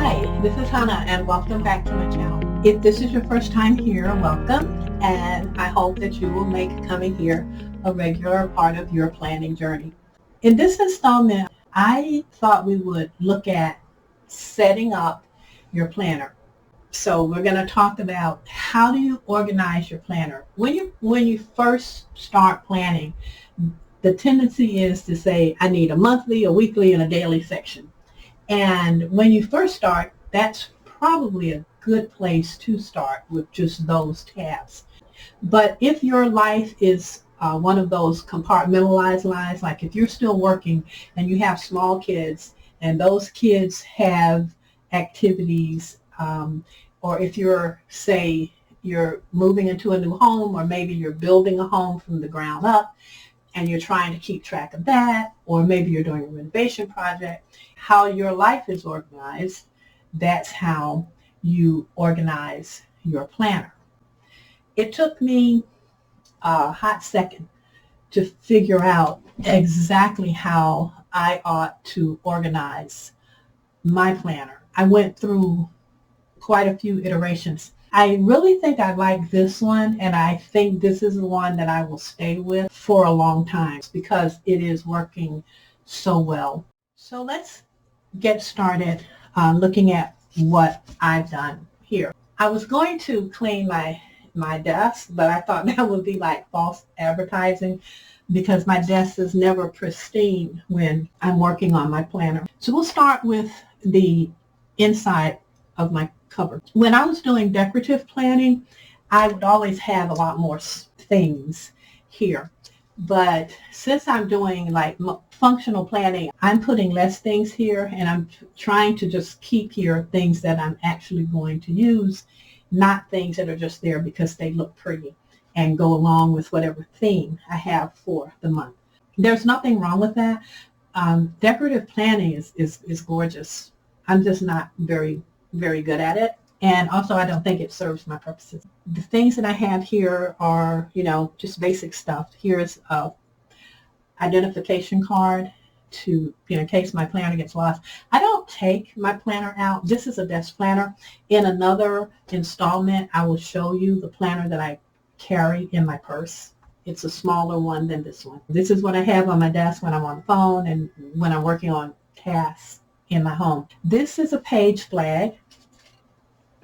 Hi, this is Hannah and welcome back to my channel. If this is your first time here, welcome, and I hope that you will make coming here a regular part of your planning journey. In this installment, I thought we would look at setting up your planner. So we're going to talk about how do you organize your planner. When you first start planning, the tendency is to say, I need a monthly, a weekly, and a daily section. And when you first start, that's probably a good place to start with just those tabs. But if your life is one of those compartmentalized lives, like if you're still working and you have small kids and those kids have activities, or if you're, say, you're moving into a new home, or maybe you're building a home from the ground up, and you're trying to keep track of that, or maybe you're doing a renovation project, how your life is organized, that's how you organize your planner. It took me a hot second to figure out exactly how I ought to organize my planner. I went through quite a few iterations. I really think I like this one, and I think this is the one that I will stay with for a long time because it is working so well. So let's get started looking at what I've done here. I was going to clean my desk, but I thought that would be like false advertising because my desk is never pristine when I'm working on my planner. So we'll start with the inside of my cover. When I was doing decorative planning, I would always have a lot more things here. But since I'm doing like functional planning, I'm putting less things here, and I'm trying to just keep here things that I'm actually going to use, not things that are just there because they look pretty and go along with whatever theme I have for the month. There's nothing wrong with that. Decorative planning is gorgeous. I'm just not very good at it. And also, I don't think it serves my purposes. The things that I have here are, just basic stuff. Here's a identification card to, in case my planner gets lost. I don't take my planner out. This is a desk planner. In another installment, I will show you the planner that I carry in my purse. It's a smaller one than this one. This is what I have on my desk when I'm on the phone and when I'm working on tasks in my home. This is a page flag.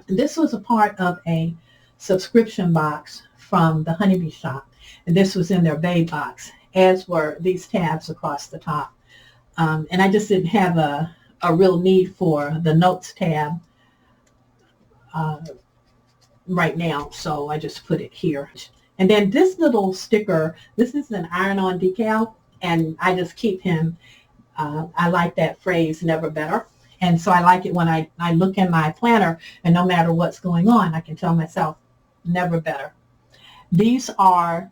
This was a part of a subscription box from the Honeybee shop, and this was in their Babe box, as were these tabs across the top. And I just didn't have a real need for the notes tab right now, so I just put it here. And then this little sticker, this is an iron-on decal, and I just keep him. I like that phrase, never better. And so I like it when I look in my planner, and no matter what's going on, I can tell myself, never better. These are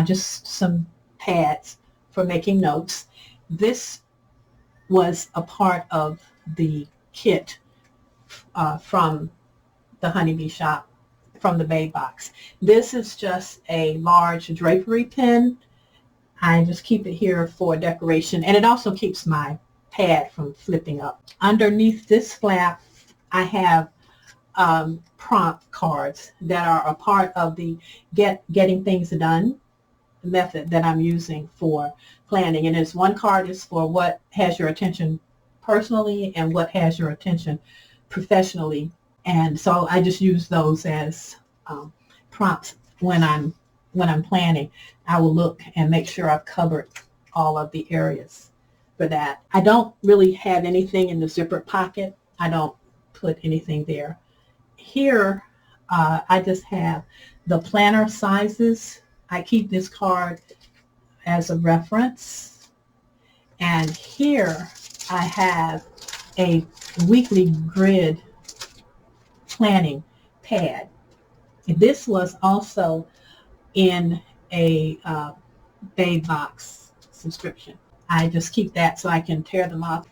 just some pads for making notes. This was a part of the kit from the Honeybee shop, from the Babe box. This is just a large drapery pin. I just keep it here for decoration, and it also keeps my pad from flipping up. Underneath this flap, I have prompt cards that are a part of the getting things done method that I'm using for planning. And it's one card is for what has your attention personally and what has your attention professionally. And so I just use those as prompts when I'm planning. I will look and make sure I've covered all of the areas for that. I don't really have anything in the zipper pocket. I don't put anything there. Here, I just have the planner sizes. I keep this card as a reference. And here I have a weekly grid planning pad. This was also in a Babe box subscription. I just keep that so I can tear them up.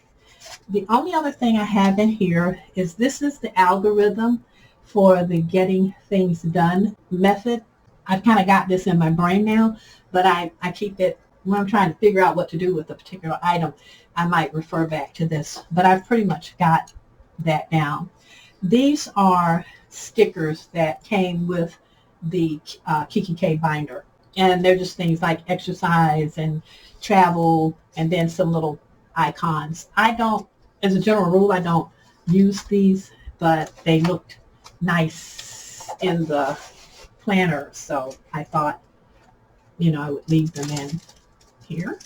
The only other thing I have in here is this is the algorithm for the getting things done method. I've kind of got this in my brain now, but I keep it when I'm trying to figure out what to do with a particular item. I might refer back to this, but I've pretty much got that down. These are stickers that came with the Kikki K binder. And they're just things like exercise and travel and then some little icons. I don't, as a general rule, I don't use these, but they looked nice in the planner. So I thought, I would leave them in here.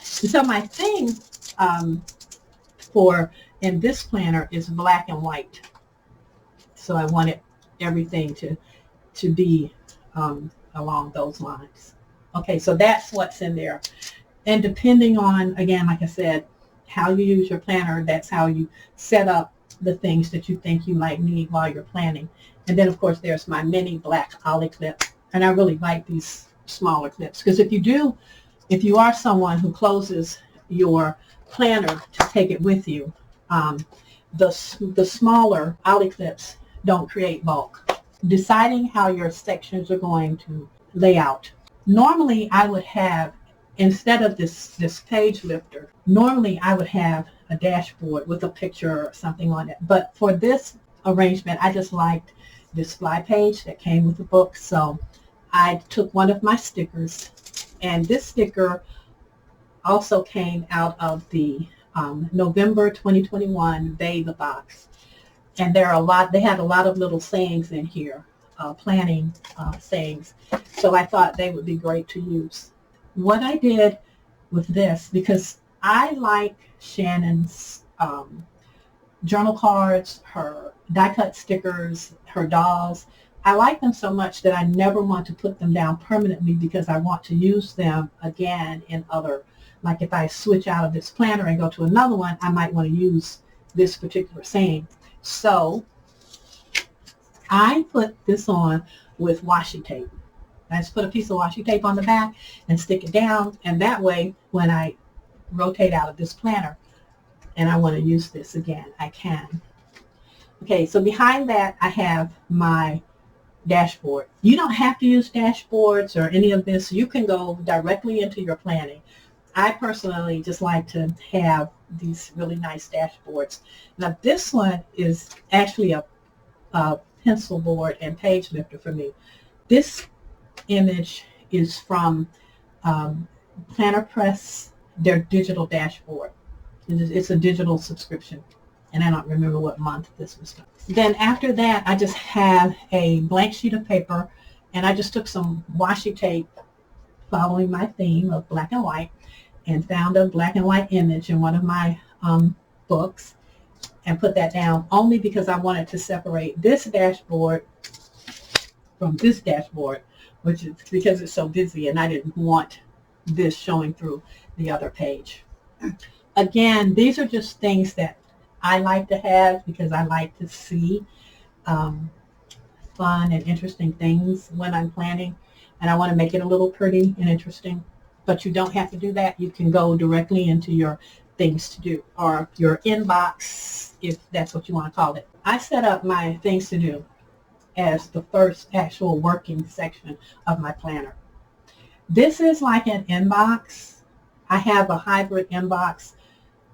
So my theme for in this planner is black and white. So I wanted everything to be along those lines. Okay, so that's what's in there. And depending on, again, like I said, how you use your planner, that's how you set up the things that you think you might need while you're planning. And then, of course, there's my mini black ollie clip. And I really like these smaller clips because if you are someone who closes your planner to take it with you, the smaller ollie clips don't create bulk. Deciding how your sections are going to lay out. Normally, I would have, instead of this page lifter, normally I would have a dashboard with a picture or something on it. But for this arrangement, I just liked this fly page that came with the book. So I took one of my stickers, and this sticker also came out of the November 2021 Babe box. And they had a lot of little sayings in here, planning sayings. So I thought they would be great to use. What I did with this, because I like Shannon's journal cards, her die cut stickers, her dolls. I like them so much that I never want to put them down permanently because I want to use them again in other, like if I switch out of this planner and go to another one, I might want to use this particular saying. So I put this on with washi tape. I just put a piece of washi tape on the back and stick it down, and that way when I rotate out of this planner and I want to use this again, I can. Okay, so behind that I have my dashboard. You don't have to use dashboards or any of this. You can go directly into your planning. I personally just like to have these really nice dashboards. Now this one is actually a pencil board and page lifter for me. This image is from Planner Press, their digital dashboard. It's a digital subscription, and I don't remember what month this was done. Then after that, I just have a blank sheet of paper, and I just took some washi tape following my theme of black and white, and found a black and white image in one of my books and put that down only because I wanted to separate this dashboard from this dashboard, which is because it's so busy and I didn't want this showing through the other page. Again, these are just things that I like to have because I like to see fun and interesting things when I'm planning, and I want to make it a little pretty and interesting. But you don't have to do that. You can go directly into your things to do or your inbox, if that's what you want to call it. I set up my things to do as the first actual working section of my planner. This is like an inbox. I have a hybrid inbox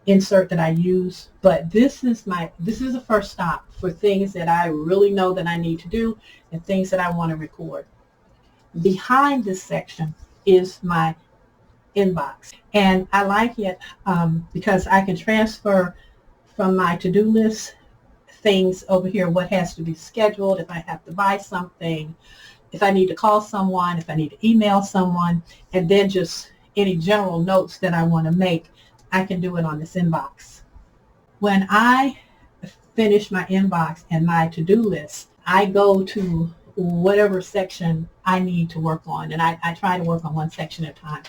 insert that I use, but this is the first stop for things that I really know that I need to do and things that I want to record. Behind this section is my inbox, and I like it because I can transfer from my to-do list things over here, what has to be scheduled, if I have to buy something, if I need to call someone, if I need to email someone, and then just any general notes that I want to make, I can do it on this inbox. When I finish my inbox and my to-do list, I go to whatever section I need to work on, and I try to work on one section at a time.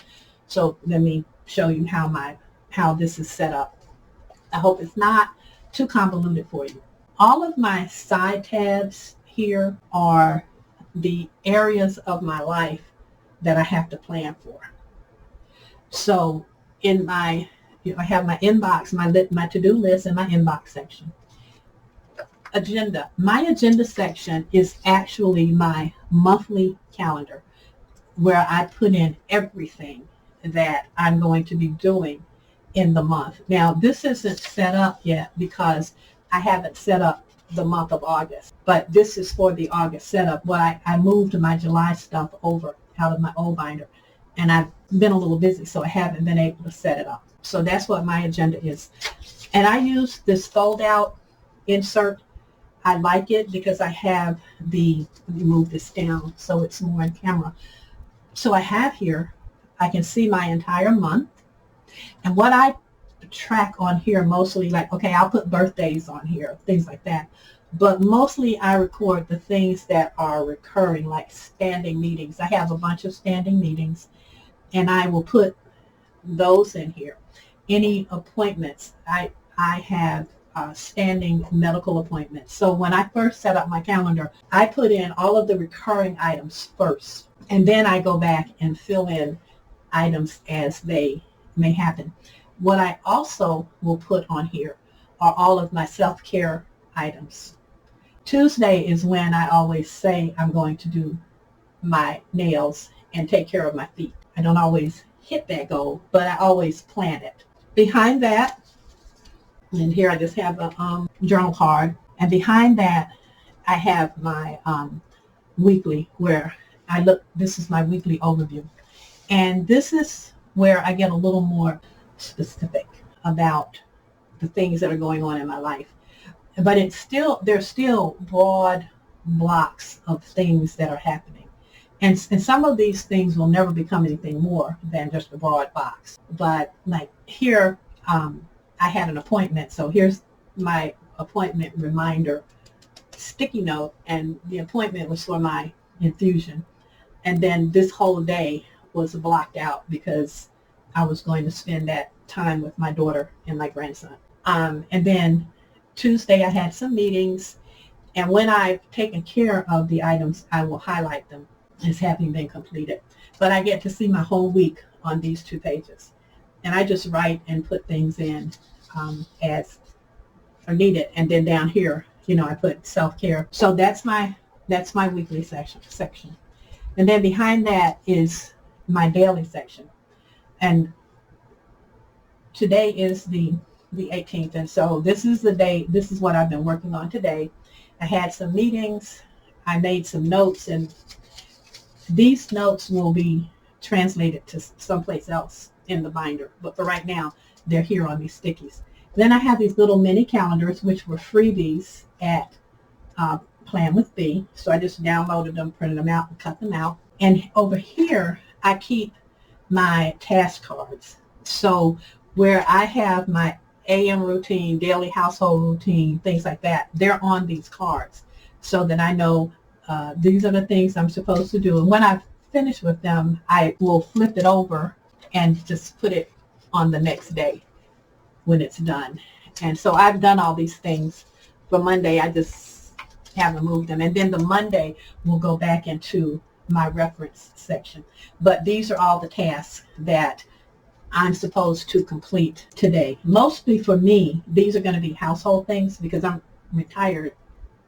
So let me show you how this is set up. I hope it's not too convoluted for you. All of my side tabs here are the areas of my life that I have to plan for. So in my, I have my inbox, my to-do list, and my inbox section. Agenda. My agenda section is actually my monthly calendar where I put in everything that I'm going to be doing in the month. Now, this isn't set up yet because I haven't set up the month of August, but this is for the August setup. Well, I moved my July stuff over out of my old binder, and I've been a little busy, so I haven't been able to set it up. So that's what my agenda is. And I use this fold out insert. I like it because I have let me move this down so it's more in camera. So I have here, I can see my entire month. And what I track on here mostly, like, okay, I'll put birthdays on here, things like that. But mostly I record the things that are recurring, like standing meetings. I have a bunch of standing meetings, and I will put those in here. Any appointments, I have standing medical appointments. So when I first set up my calendar, I put in all of the recurring items first, and then I go back and fill in items as they may happen. What I also will put on here are all of my self-care items. Tuesday is when I always say I'm going to do my nails and take care of my feet. I don't always hit that goal, but I always plan it. Behind that, and here I just have a journal card, and behind that I have my weekly, where I look, this is my weekly overview. And this is where I get a little more specific about the things that are going on in my life. But there's still broad blocks of things that are happening. And some of these things will never become anything more than just a broad box. But like here, I had an appointment. So here's my appointment reminder sticky note, and the appointment was for my infusion. And then this whole day was blocked out because I was going to spend that time with my daughter and my grandson. And then Tuesday I had some meetings, and when I've taken care of the items, I will highlight them as having been completed. But I get to see my whole week on these 2 pages. And I just write and put things in as are needed. And then down here, I put self-care. So that's my weekly section. And then behind that is my daily section. And today is the 18th. And so this is the day, this is what I've been working on today. I had some meetings. I made some notes, and these notes will be translated to someplace else in the binder. But for right now, they're here on these stickies. Then I have these little mini calendars, which were freebies at Plan with B. So I just downloaded them, printed them out, and cut them out. And over here, I keep my task cards. So where I have my AM routine, daily household routine, things like that, they're on these cards so that I know these are the things I'm supposed to do. And when I've finished with them, I will flip it over and just put it on the next day when it's done. And so I've done all these things. For Monday, I just haven't moved them. And then the Monday will go back into my reference section. But these are all the tasks that I'm supposed to complete today. Mostly for me, these are going to be household things because I'm retired.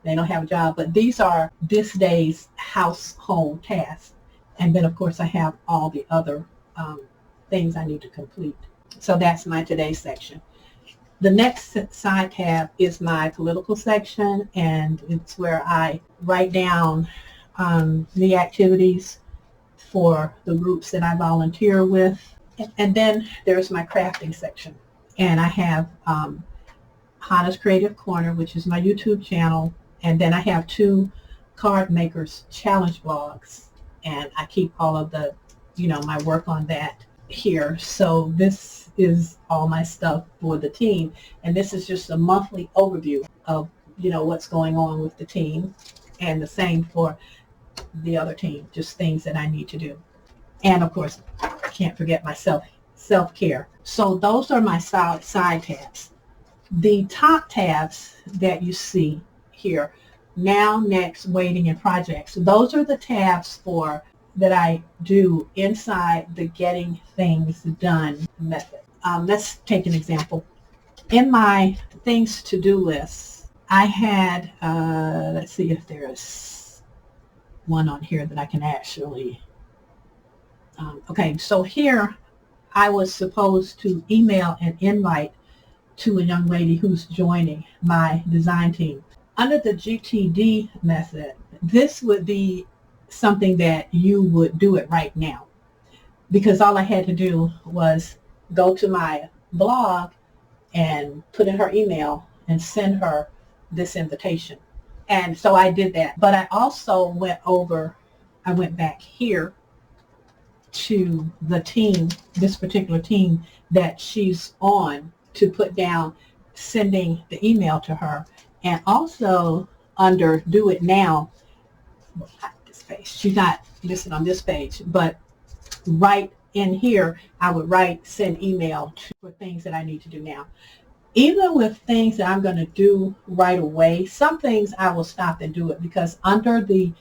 They don't have a job. But these are this day's household tasks. And then, of course, I have all the other things I need to complete. So that's my today section. The next side tab is my political section, and it's where I write down the activities for the groups that I volunteer with. And then there's my crafting section. And I have Hannah's Creative Corner, which is my YouTube channel. And then I have 2 card makers challenge blogs. And I keep all of the, my work on that here. So this is all my stuff for the team. And this is just a monthly overview of, what's going on with the team. And the same for the other team, just things that I need to do. And of course, I can't forget my self-care. So those are my side tabs. The top tabs that you see here, now, next, waiting, and projects. Those are the tabs that I do inside the getting things done method. Let's take an example. In my things to do list, I had, let's see if there's one on here that I can actually, okay, so here I was supposed to email an invite to a young lady who's joining my design team. Under the GTD method, this would be something that you would do it right now, because all I had to do was go to my blog and put in her email and send her this invitation. And so I did that. But I also I went back here to the team, this particular team that she's on, to put down sending the email to her. And also under do it now, not this page, she's not listed on this page, but right in here, I would write send email for things that I need to do now. Even with things that I'm going to do right away, some things I will stop and do it, because under the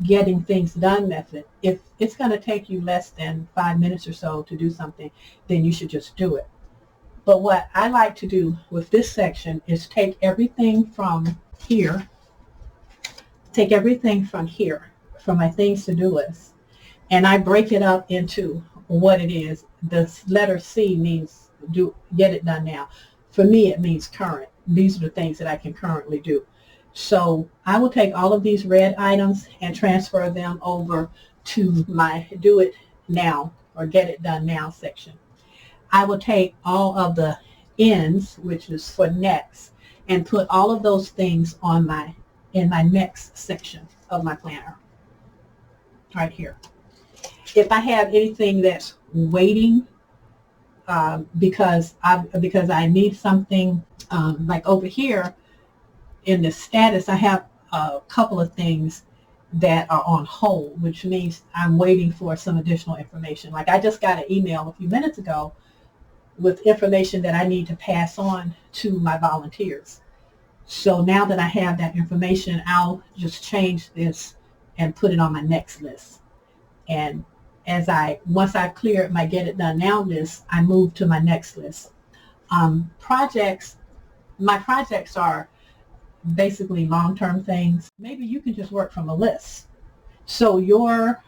getting things done method, if it's going to take you less than 5 minutes or so to do something, then you should just do it. But what I like to do with this section is take everything from here, from my things to do list, and I break it up into what it is. The letter C means get it done now. For me, it means current. These are the things that I can currently do. So I will take all of these red items and transfer them over to my do it now or get it done now section. I will take all of the N's, which is for next, and put all of those things in my next section of my planner, right here. If I have anything that's waiting because I need something, like over here in the status, I have a couple of things that are on hold, which means I'm waiting for some additional information. Like I just got an email a few minutes ago with information that I need to pass on to my volunteers. So now that I have that information, I'll just change this and put it on my next list. And once I've cleared my get it done now list, I move to my next list. My projects are basically long-term things. Maybe you can just work from a list. So your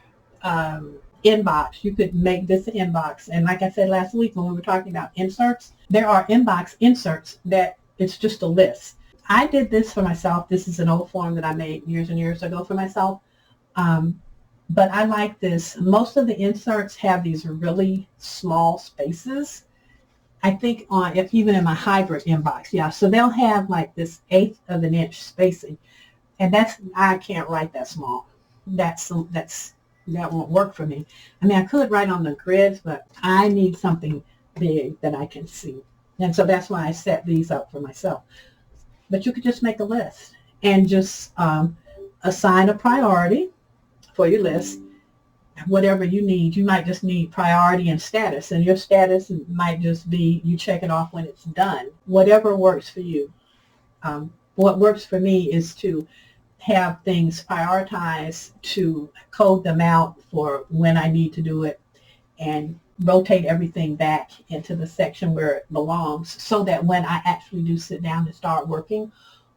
inbox, you could make this an inbox. And like I said last week when we were talking about inserts, there are inbox inserts that it's just a list. I did this for myself. This is an old form that I made years and years ago for myself. But I like this. Most of the inserts have these really small spaces. I think if even in my hybrid inbox, yeah. So they'll have like this 1/8 of an inch spacing, and I can't write that small. That won't work for me. I mean, I could write on the grids, but I need something big that I can see, and so that's why I set these up for myself. But you could just make a list and just assign a priority for your list. Whatever you need, you might just need priority and status, and your status might just be you check it off when it's done. Whatever works for you. What works for me is to have things prioritized, to code them out for when I need to do it, and rotate everything back into the section where it belongs, so that when I actually do sit down and start working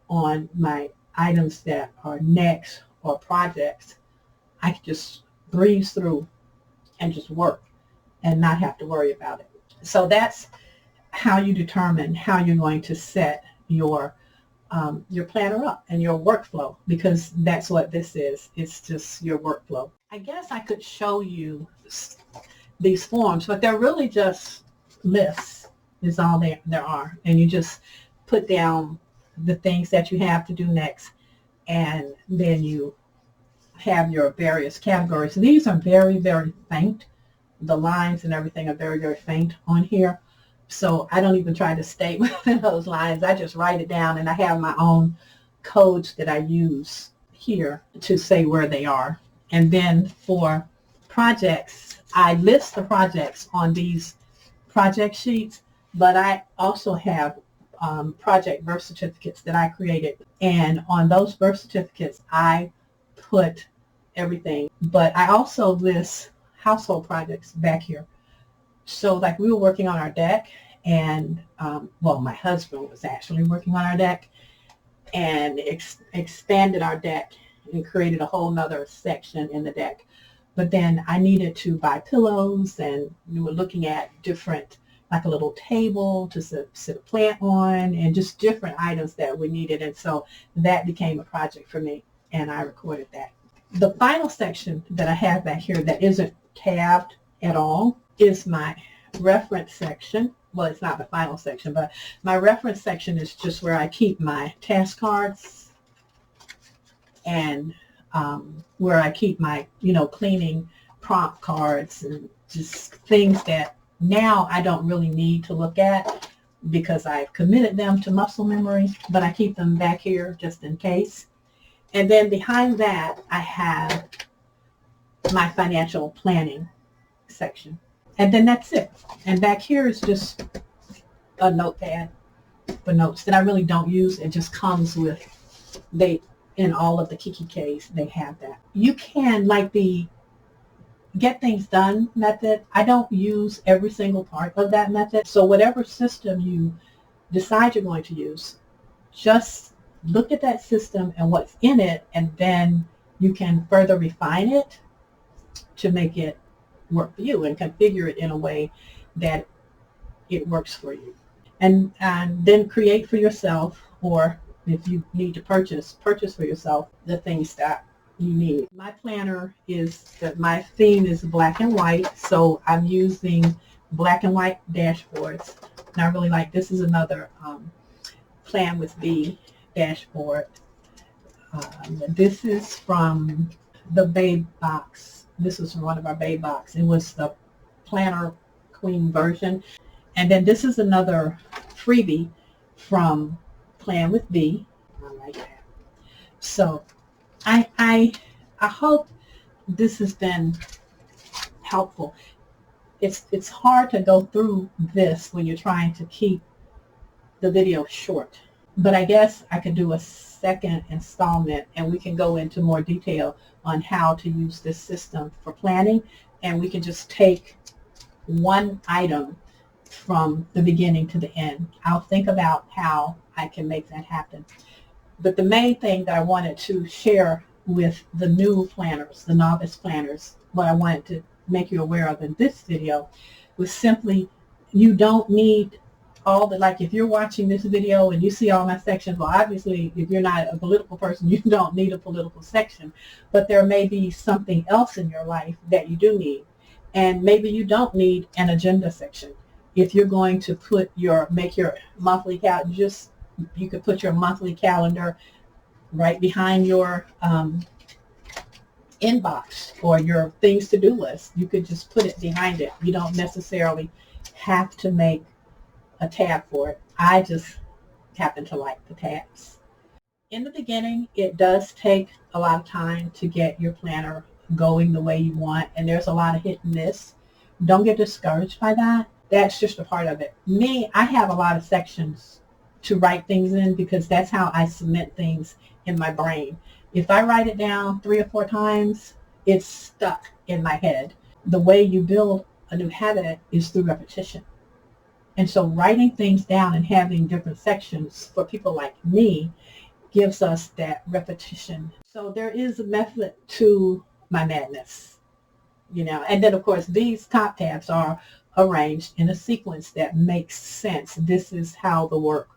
on my items that are next or projects, I can just breeze through and just work and not have to worry about it. So that's how you determine how you're going to set your planner up and your workflow, because that's what this is. It's just your workflow. I guess I could show you these forms, but they're really just lists is all there are. And you just put down the things that you have to do next, and then you have your various categories. These are very, very faint. The lines and everything are very, very faint on here. So I don't even try to stay within those lines. I just write it down, and I have my own codes that I use here to say where they are. And then for projects, I list the projects on these project sheets, but I also have project birth certificates that I created. And on those birth certificates, I put everything, but I also list household projects back here. So like we were working on our deck, and my husband was actually working on our deck and expanded our deck and created a whole nother section in the deck. but then I needed to buy pillows, and we were looking at different, like a little table to sit a plant on, and just different items that we needed. And so that became a project for me, and I recorded that. The final section that I have back here that isn't tabbed at all is my reference section. Well, it's not the final section, but my reference section is just where I keep my task cards and where I keep my, cleaning prompt cards and just things that now I don't really need to look at because I've committed them to muscle memory, but I keep them back here just in case. And then behind that, I have my financial planning section. And then that's it. And back here is just a notepad for notes that I really don't use. It just comes with, in all of the Kikki Ks, they have that. You can, like the Get Things Done method, I don't use every single part of that method. So whatever system you decide you're going to use, just look at that system and what's in it, and then you can further refine it to make it work for you and configure it in a way that it works for you. And then create for yourself, or if you need to purchase for yourself the things that you need. My planner my theme is black and white, so I'm using black and white dashboards. And I really like, this is another Plan with B dashboard. This is from the Babe box. This was from one of our Babe box. It was the Planner Queen version. And then this is another freebie from Plan with B. I like that. So I hope this has been helpful. It's hard to go through this when you're trying to keep the video short. But I guess I could do a second installment and we can go into more detail on how to use this system for planning, and we can just take one item from the beginning to the end. I'll think about how I can make that happen. But the main thing that I wanted to share with the new planners, the novice planners, what I wanted to make you aware of in this video was simply, you don't need all the, like if you're watching this video and you see all my sections, well obviously if you're not a political person, you don't need a political section, but there may be something else in your life that you do need. And maybe you don't need an agenda section. If you're going to make your monthly calendar, you could put your monthly calendar right behind your inbox or your things to do list. You could just put it behind it. You don't necessarily have to make a tab for it. I just happen to like the tabs. In the beginning, it does take a lot of time to get your planner going the way you want, and there's a lot of hit and miss. Don't get discouraged by that. That's just a part of it. Me, I have a lot of sections to write things in because that's how I cement things in my brain. If I write it down 3 or 4 times, it's stuck in my head. The way you build a new habit is through repetition. And so writing things down and having different sections for people like me gives us that repetition. So there is a method to my madness, and then of course these top tabs are arranged in a sequence that makes sense. This is how the work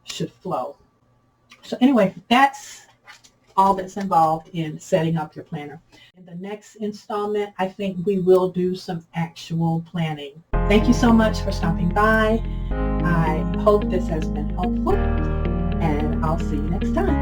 should flow. So anyway, that's all that's involved in setting up your planner. In the next installment, I think we will do some actual planning. Thank you so much for stopping by. I hope this has been helpful, and I'll see you next time.